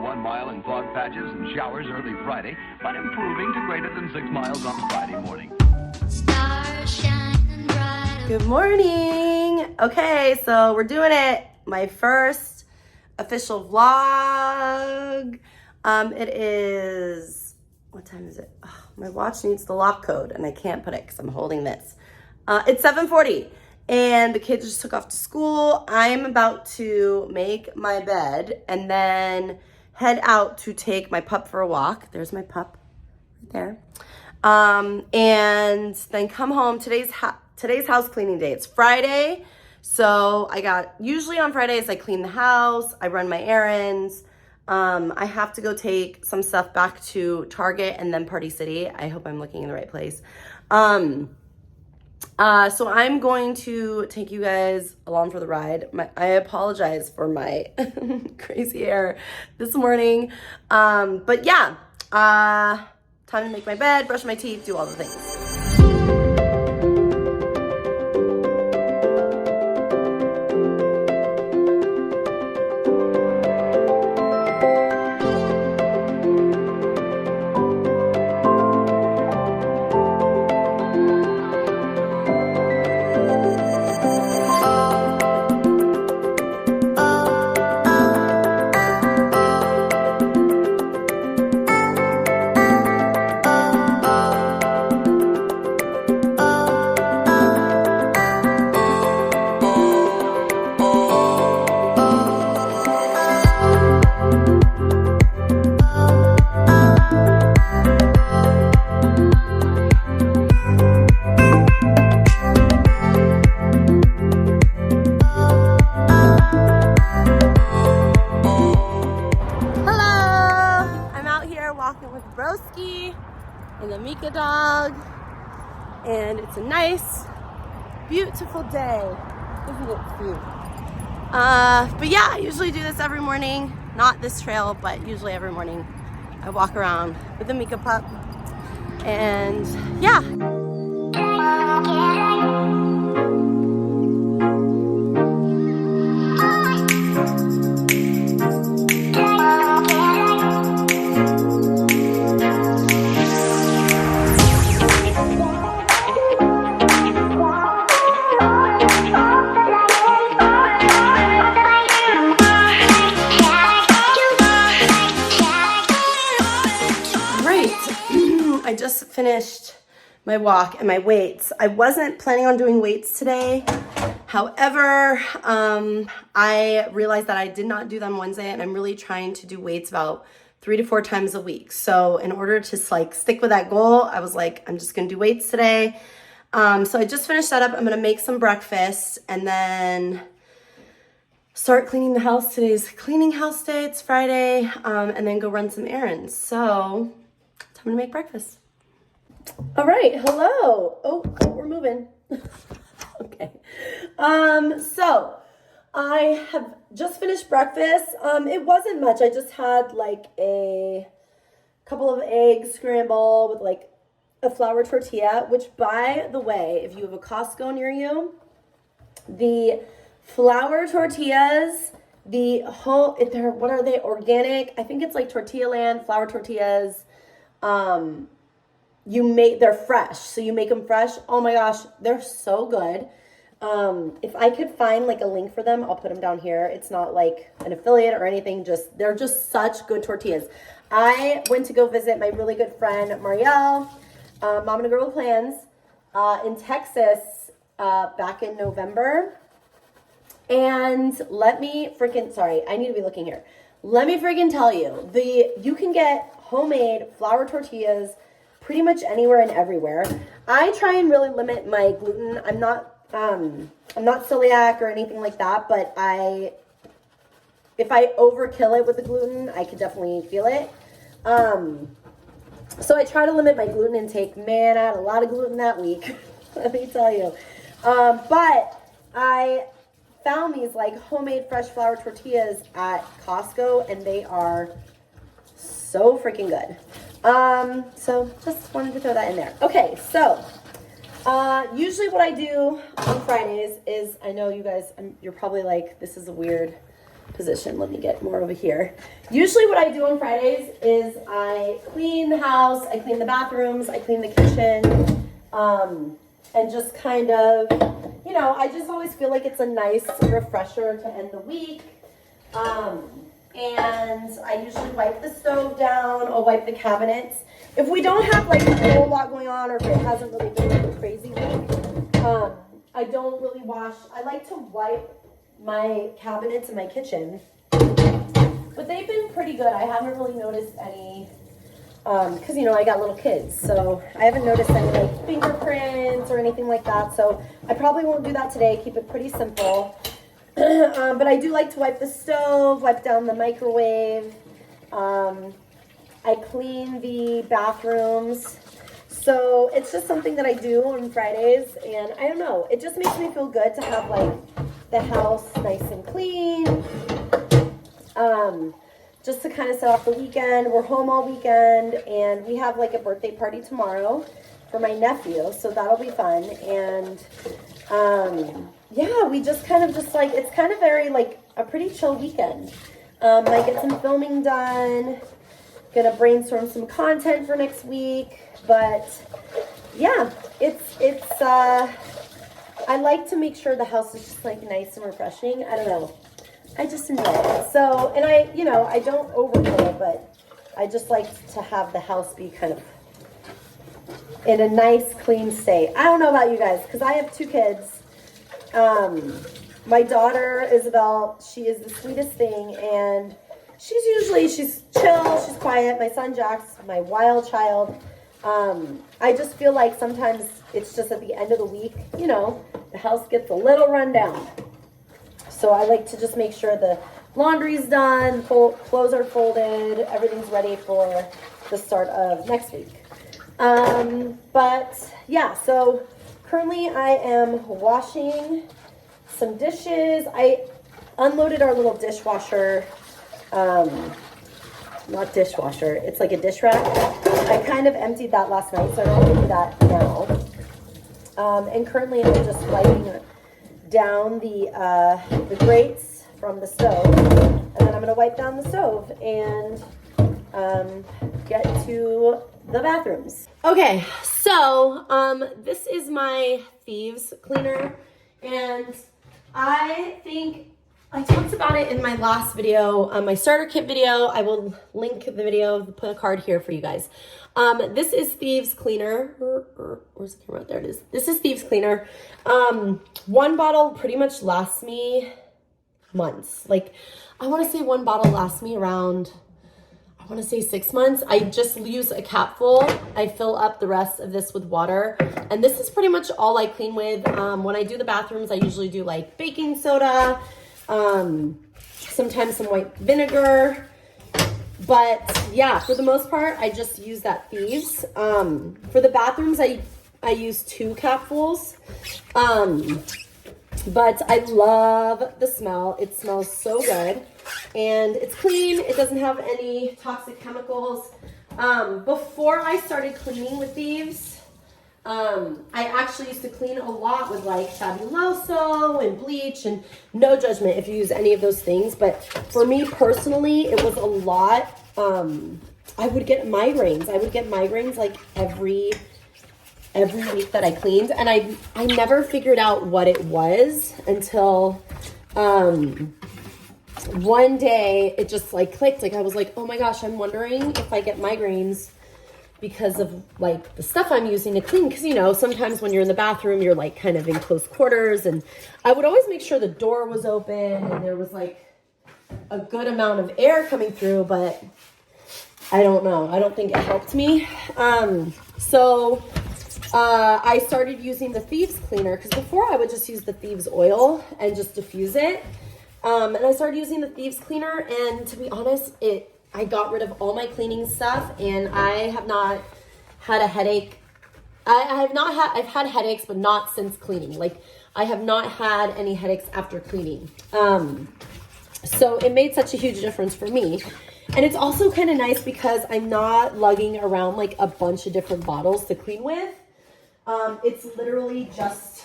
1 mile in fog patches and showers early Friday, but improving to greater than 6 miles on Friday morning. Good morning. Okay, so we're doing it. My first official vlog. It is, what time is it? Oh, my watch needs the lock code and I can't put it because I'm holding this. It's 7:40 and the kids just took off to school. I'm about to make my bed and then head out to take my pup for a walk. There's my pup right there. And then come home. Today's house cleaning day. It's Friday. So usually on Fridays I clean the house, I run my errands. I have to go take some stuff back to Target and then Party City. I hope I'm looking in the right place. So I'm going to take you guys along for the ride. I apologize for my crazy hair this morning. But yeah, time to make my bed, brush my teeth, do all the things. And the Mika dog, and it's a nice, beautiful day, isn't it cute? But yeah, I usually do this every morning, not this trail, but usually every morning I walk around with the Mika pup, and yeah. I just finished my walk and my weights. I wasn't planning on doing weights today. However, I realized that I did not do them Wednesday, and I'm really trying to do weights about 3 to 4 times a week. So in order to stick with that goal, I was like, I'm just gonna do weights today. So I just finished that up. I'm gonna make some breakfast and then start cleaning the house. Today's cleaning house day, it's Friday, and then go run some errands. So time to make breakfast. All right, hello. Oh, we're moving. Okay. So I have just finished breakfast. It wasn't much. I just had like a couple of eggs scrambled with like a flour tortilla, which by the way, if you have a Costco near you, the flour tortillas, what are they? Organic. I think it's like Tortilla Land flour tortillas. They're fresh, so you make them fresh. Oh my gosh, they're so good. If I could find like a link for them, I'll put them down here. It's not like an affiliate or anything, they're just such good tortillas. I went to go visit my really good friend Marielle, Mom and a Girl with Plans, in Texas back in November. And I need to be looking here. Let me freaking tell you, you can get homemade flour tortillas pretty much anywhere and everywhere. I try and really limit my gluten. I'm not celiac or anything like that, but if I overkill it with the gluten, I could definitely feel it. So I try to limit my gluten intake. Man, I had a lot of gluten that week, let me tell you. But I found these like homemade fresh flour tortillas at Costco, and they are so freaking good. So just wanted to throw that in there. Okay, so usually what I do on Fridays is, I know you guys, you're probably like, this is a weird position. Let me get more over here. Usually what I do on Fridays is I clean the house, I clean the bathrooms, I clean the kitchen, and just kind of, you know, I just always feel like it's a nice refresher to end the week. And I usually wipe the stove down, I'll wipe the cabinets. If we don't have like a whole lot going on, or if it hasn't really been like a crazy week, I don't really wash. I like to wipe my cabinets in my kitchen, but they've been pretty good. I haven't really noticed any, because you know I got little kids, so I haven't noticed any like fingerprints or anything like that. So I probably won't do that today. Keep it pretty simple. But I do like to wipe the stove, wipe down the microwave. I clean the bathrooms. So it's just something that I do on Fridays, and I don't know, it just makes me feel good to have like the house nice and clean. Just to kind of set off the weekend. We're home all weekend, and we have like a birthday party tomorrow for my nephew, so that'll be fun. And yeah, we just kind of just like, it's kind of very like a pretty chill weekend. Might get some filming done, gonna brainstorm some content for next week, but yeah, it's I like to make sure the house is just like nice and refreshing. I don't know, I just enjoy it. So, and I, you know, I don't overdo it, but I just like to have the house be kind of in a nice clean state. I don't know about you guys, because I have 2 kids. My daughter Isabel, she is the sweetest thing, and she's chill, she's quiet. My son Jack's my wild child. I just feel like sometimes it's just at the end of the week, you know, the house gets a little run down. So I like to just make sure the laundry's done, clothes are folded, everything's ready for the start of next week. But yeah, so currently I am washing some dishes. I unloaded our little dishwasher, not dishwasher, it's like a dish rack. I kind of emptied that last night, so I don't want to do that now. And currently I'm just wiping down the grates from the stove, and then I'm going to wipe down the stove and get to the bathrooms. Okay, so this is my thieves cleaner, and I think I talked about it in my last video, my starter kit video. I will link the video, put a card here for you guys. This is thieves cleaner. Where's the camera? There it is. This is thieves cleaner. 1 bottle pretty much lasts me months. Like, I want to say 1 bottle lasts me around, I want to say 6 months. I just use a cap full. I fill up the rest of this with water, and this is pretty much all I clean with. When I do the bathrooms, I usually do like baking soda, sometimes some white vinegar, but yeah, for the most part, I just use that thieves. For the bathrooms, I use 2 capfuls, but I love the smell. It smells so good, and it's clean. It doesn't have any toxic chemicals. Before I started cleaning with thieves, I actually used to clean a lot with like Fabuloso and bleach, and no judgment if you use any of those things, but for me personally, it was a lot. I would get migraines. I would get migraines like every week that I cleaned, and I never figured out what it was until one day it just like clicked. Like I was like, oh my gosh, I'm wondering if I get migraines because of like the stuff I'm using to clean. Because, you know, sometimes when you're in the bathroom, you're like kind of in close quarters, and I would always make sure the door was open and there was like a good amount of air coming through, but I don't know. I don't think it helped me. So I started using the thieves cleaner, because before I would just use the thieves oil and just diffuse it. And I started using the thieves cleaner, and to be honest, I got rid of all my cleaning stuff, and I have not had a headache. I've had headaches, but not since cleaning. Like, I have not had any headaches after cleaning. So it made such a huge difference for me. And it's also kind of nice because I'm not lugging around like a bunch of different bottles to clean with. It's literally just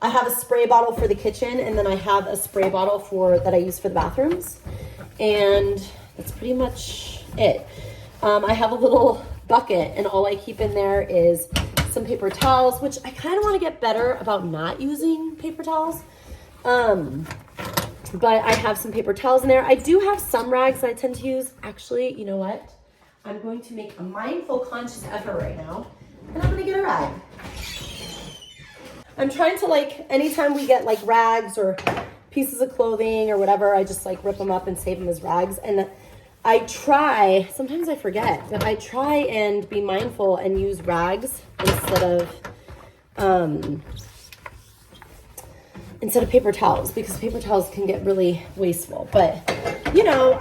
I have a spray bottle for the kitchen, and then I have a spray bottle that I use for the bathrooms. And that's pretty much it. I have a little bucket, and all I keep in there is some paper towels, which I kind of want to get better about not using paper towels. But I have some paper towels in there. I do have some rags that I tend to use. Actually, you know what? I'm going to make a mindful, conscious effort right now, and I'm going to get a rag. I'm trying to, like, anytime we get like rags or pieces of clothing or whatever, I just like rip them up and save them as rags. And I try, sometimes I forget, but I try and be mindful and use rags instead of paper towels, because paper towels can get really wasteful. But you know,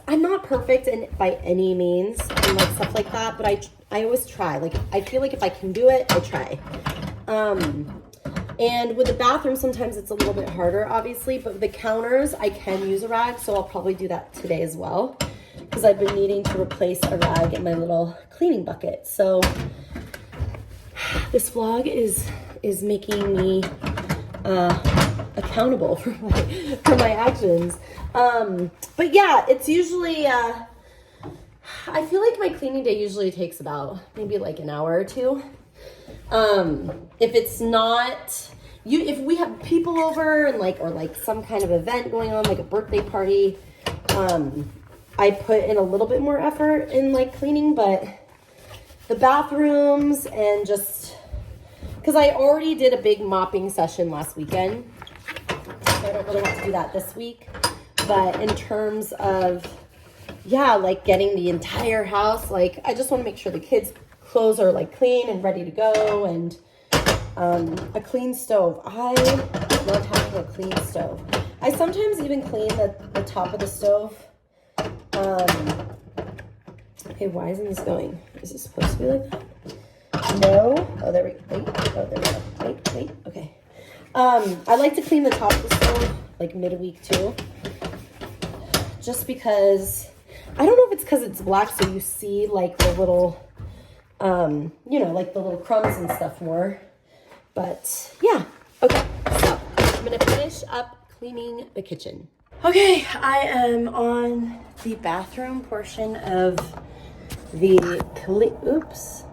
I'm not perfect by any means and like stuff like that, but I always try. Like, I feel like if I can do it, I try. And with the bathroom, sometimes it's a little bit harder, obviously, but with the counters, I can use a rag, so I'll probably do that today as well, because I've been needing to replace a rag in my little cleaning bucket. So this vlog is making me accountable for my actions. But yeah, it's usually, I feel like my cleaning day usually takes about maybe like an hour or two. If it's not, if we have people over and or like some kind of event going on, like a birthday party, I put in a little bit more effort in like cleaning, but the bathrooms and just, because I already did a big mopping session last weekend, so I don't really want to do that this week. But in terms of, yeah, like getting the entire house, like I just want to make sure the kids' clothes are like clean and ready to go, and a clean stove. I love having a clean stove. I sometimes even clean the top of the stove. Okay, why isn't this going? Is it supposed to be like that? No. Oh, there we go. Oh, there we go. Wait. Okay. I like to clean the top of the stove like midweek too. Just because, I don't know if it's because it's black, so you see like the little, you know, like the little crumbs and stuff more. But yeah. Okay. So I'm going to finish up cleaning the kitchen. Okay. I am on the bathroom portion of the oops.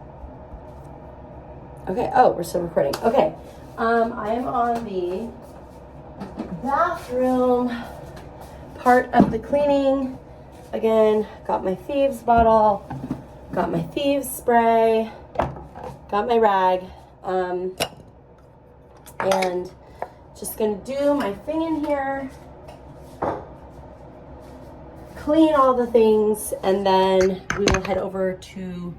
Okay. Oh, we're still recording. Okay. I am on the bathroom part of the cleaning. Again, got my thieves bottle, got my thieves spray, got my rag, and just gonna do my thing in here, clean all the things, and then we will head over to,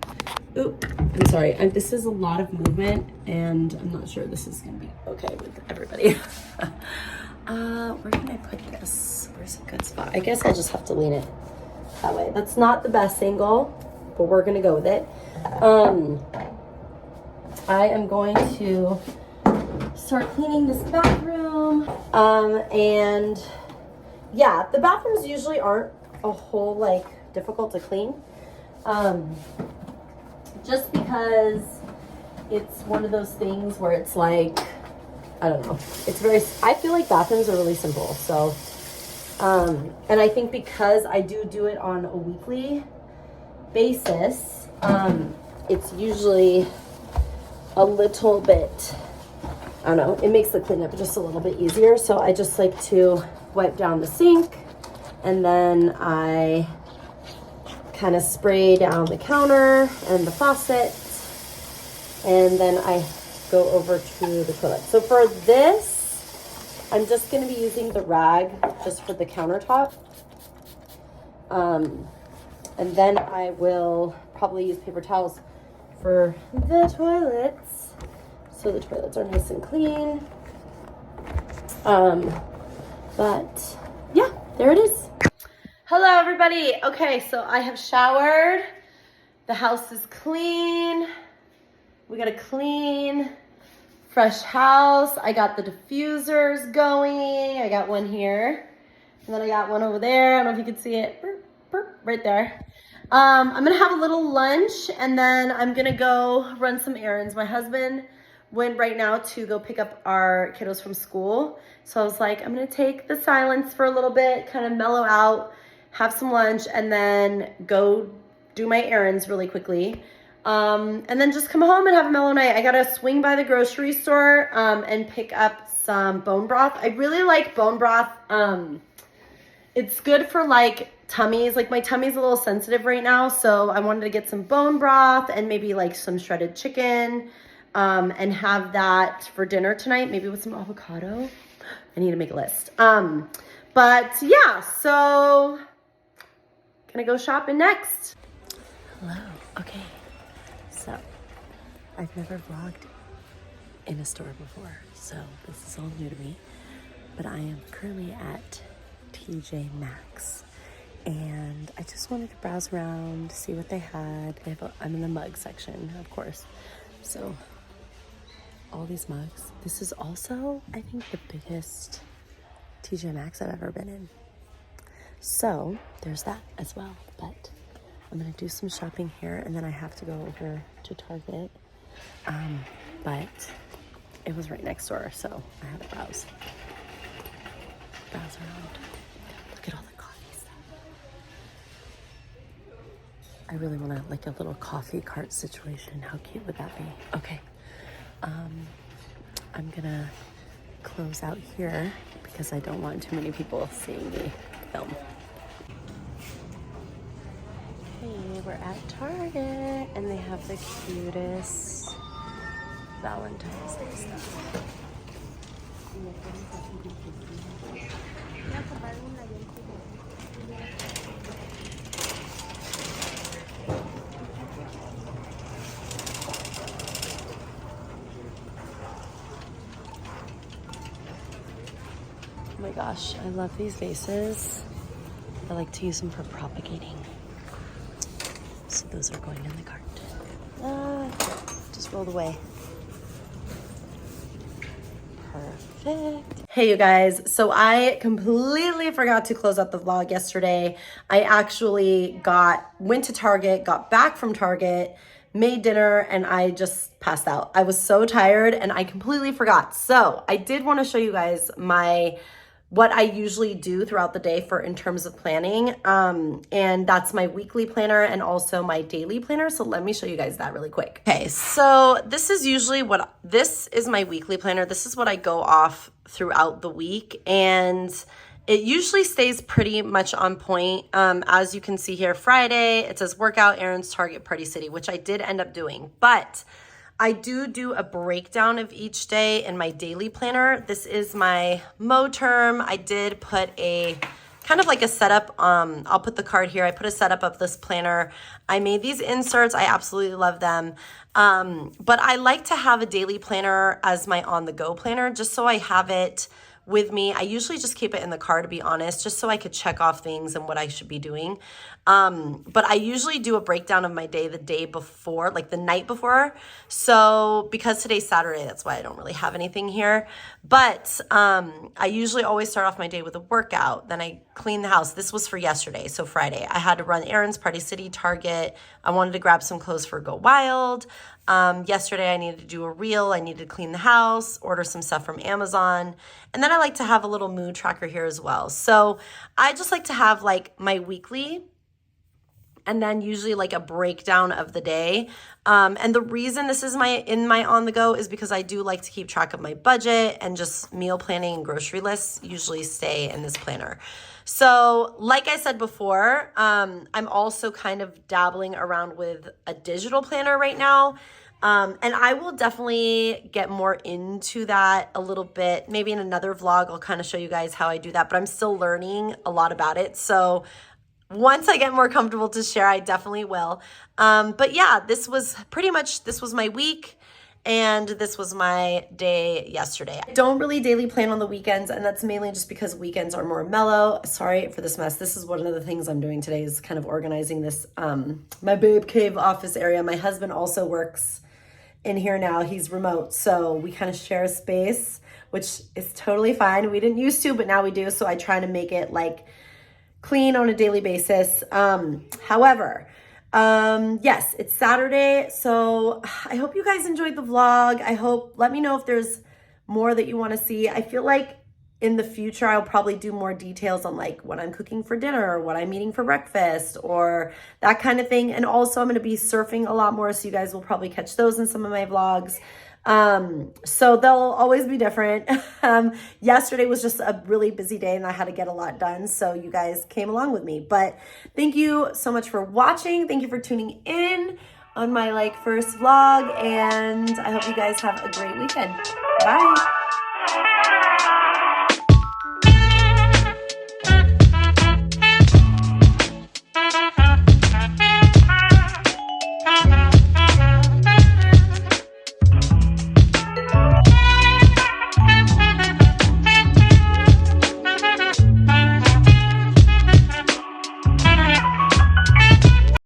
I'm sorry, this is a lot of movement, and I'm not sure this is gonna be okay with everybody. Where can I put this? Where's a good spot? I guess I'll just have to lean it that way. That's not the best angle, but we're gonna go with it. I am going to start cleaning this bathroom. And yeah, the bathrooms usually aren't a whole like difficult to clean. Just because it's one of those things where it's like, I don't know. I feel like bathrooms are really simple. So, and I think because I do it on a weekly basis, it's usually a little bit, I don't know, it makes the cleanup just a little bit easier. So I just like to wipe down the sink, and then I kind of spray down the counter and the faucet, and then I go over to the toilet. So for this, I'm just going to be using the rag just for the countertop. And then I will probably use paper towels for the toilets, so the toilets are nice and clean. But yeah, there it is. Hello everybody. Okay, so I have showered. The house is clean. We got a clean, fresh house. I got the diffusers going. I got one here, and then I got one over there. I don't know if you can see it, right there. I'm gonna have a little lunch, and then I'm gonna go run some errands. My husband went right now to go pick up our kiddos from school. So I was like, I'm gonna take the silence for a little bit, kind of mellow out, have some lunch, and then go do my errands really quickly. And then just come home and have a mellow night. I gotta swing by the grocery store and pick up some bone broth. I really like bone broth. It's good for like tummies. Like my tummy's a little sensitive right now, so I wanted to get some bone broth and maybe like some shredded chicken and have that for dinner tonight, maybe with some avocado. I need to make a list. But yeah, so gonna go shopping next. Hello. Okay. So I've never vlogged in a store before, so this is all new to me. But I am currently at TJ Maxx, and I just wanted to browse around, see what they had. I'm in the mug section, of course. So all these mugs. This is also, I think, the biggest TJ Maxx I've ever been in. So there's that as well. But I'm gonna do some shopping here, and then I have to go over to Target. But it was right next door, so I had to browse around. Look at all the coffee stuff. I really want to like a little coffee cart situation. How cute would that be? Okay. I'm gonna close out here because I don't want too many people seeing me film. Okay, we're at Target and they have the cutest Valentine's Day stuff. Oh my gosh, I love these vases. I like to use them for propagating. So those are going in the cart. Just rolled away. Perfect. Hey you guys, so I completely forgot to close out the vlog yesterday. I actually went to Target, got back from Target, made dinner, and I just passed out. I was so tired and I completely forgot. So I did want to show you guys what I usually do throughout the day in terms of planning. And that's my weekly planner and also my daily planner. So let me show you guys that really quick. Okay, so this is my weekly planner. This is what I go off throughout the week. And it usually stays pretty much on point. As you can see here, Friday, it says workout, errands, Target, Party City, which I did end up doing. But I do a breakdown of each day in my daily planner. This is my Mo term. I did put a kind of like a setup. I'll put the card here. I put a setup of this planner. I made these inserts. I absolutely love them. But I like to have a daily planner as my on-the-go planner, just so I have it with me. I usually just keep it in the car, to be honest, just so I could check off things and what I should be doing. But I usually do a breakdown of my day the day before, like the night before. So because today's Saturday, that's why I don't really have anything here. But I usually always start off my day with a workout. Then I clean the house. This was for yesterday, so Friday. I had to run errands, Party City, Target. I wanted to grab some clothes for Go Wild. Yesterday I needed to do a reel. I needed to clean the house, order some stuff from Amazon. And then I like to have a little mood tracker here as well. So I just like to have like my weekly and then usually like a breakdown of the day. And the reason this is in my on the go is because I do like to keep track of my budget, and just meal planning and grocery lists usually stay in this planner. So like I said before, I'm also kind of dabbling around with a digital planner right now. And I will definitely get more into that a little bit. Maybe in another vlog, I'll kind of show you guys how I do that, but I'm still learning a lot about it. So once I get more comfortable to share, I definitely will. But yeah, this was my week, and this was my day yesterday. I don't really daily plan on the weekends, and that's mainly just because weekends are more mellow. Sorry for this mess. This is one of the things I'm doing today, is kind of organizing this, my babe cave office area. My husband also works in here now. He's remote, so we kind of share a space, which is totally fine. We didn't used to, but now we do. So I try to make it like clean on a daily basis. However, Yes, it's Saturday, so I hope you guys enjoyed the vlog. Let me know if there's more that you want to see. I feel like in the future, I'll probably do more details on like what I'm cooking for dinner or what I'm eating for breakfast or that kind of thing. And also I'm going to be surfing a lot more, so you guys will probably catch those in some of my vlogs. So they'll always be different. Yesterday was just a really busy day and I had to get a lot done, so you guys came along with me. But thank you so much for watching. Thank you for tuning in on my first vlog, and I hope you guys have a great weekend. Bye.